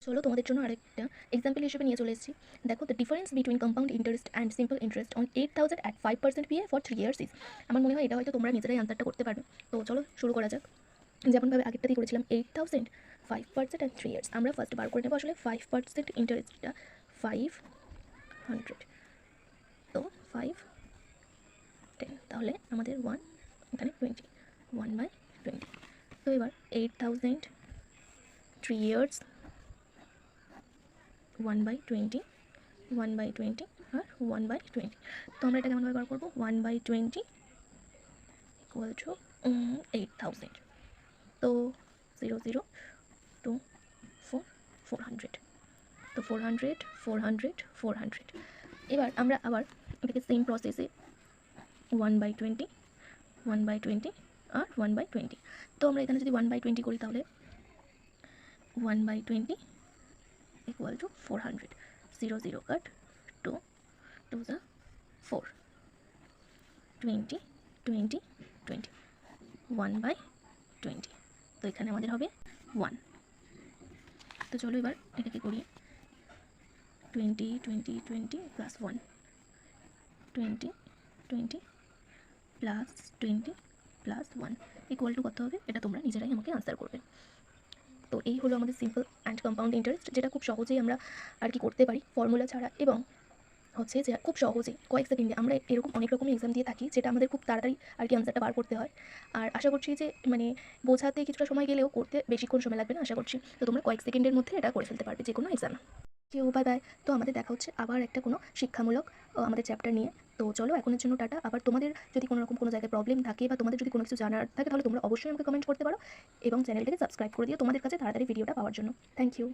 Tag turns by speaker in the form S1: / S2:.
S1: চলো তোমাদের জন্য আরেকটা এক্সাম্পল হিসেবে নিয়ে চলে এসেছি। দেখো, the difference between compound interest and simple interest on 8,000 at 5% PA for 3 years is. আমার মনে হয় এটা হয়তো তোমরা নিজেরাই আনসারটা করতে পারবে। তো চলো শুরু করা যাক। যেমনভাবে আগেরটাতেই করেছিলাম 8,000 5% অ্যান্ড 3 years, আমরা ফার্স্ট বার করে নেবো আসলে 5% ইন্টারেস্টটা 500। তো 5 10, তাহলে আমাদের 1 এখানে 20, 1/20। তো এবার 8,000 3 years 1/20, 1/20 আর 1/20। তো আমরা এটা কেমনভাবে বার করবো? 1/20 ইকুয়াল টু 8,000। তো 0 0 2 4 400। তো 400 400 400। এবার আমরা আবার এটাকে সেম প্রসেসে 1/20 1/20 আর 1/20। তো আমরা এখানে যদি 1/20 করি তাহলে 1/20 ইকুয়াল টু 400। 0 0 কাট, 2 2 যা 4, 20 20 20, 1/20। তো এখানে আমাদের হবে 1। তো চলো এবার এটাকে করি 20 20 20 plus 1, 20 20 plus 20 plus 1 equal to কত হবে? এটা তোমরা নিজেরাই আমাকে আনসার করবে। তো এই হলো আমাদের সিম্পল অ্যান্ড কম্পাউন্ড ইন্টারেস্ট, যেটা খুব সহজেই আমরা আর কি করতে পারি ফর্মুলা ছাড়া, এবং হচ্ছে যে খুব সহজে কয়েক সেকেন্ডে আমরা এরকম অনেক রকমের এক্সাম দিয়ে থাকি, যেটা আমাদের খুব তাড়াতাড়ি আর কি আনসারটা বার করতে হয়। আর আশা করছি যে মানে বোঝাতে কিছুটা সময় গেলেও করতে বেশিক্ষণ সময় লাগবে না আশা করছি। তো তোমরা কয়েক সেকেন্ডের মধ্যে এটা করে ফেলতে পারবে যে কোনো এক্সাম। Bye bye. তো আমাদের দেখা হচ্ছে আবার একটা কোনো শিক্ষামূলক আমাদের চ্যাপ্টার নিয়ে। তো চলো এখনের জন্য টাটা। আবার তোমাদের যদি কোনো রকম কোনো জায়গায় প্রবলেম থাকে বা তোমাদের যদি কোনো কিছু জানার থাকে তাহলে তোমরা অবশ্যই আমাকে কমেন্ট করতে পারো, এবং চ্যানেলটাকে সাবস্ক্রাইব করে দিও তোমাদের কাছে তাড়াতাড়ি ভিডিওটা পাওয়ার জন্য। Thank you.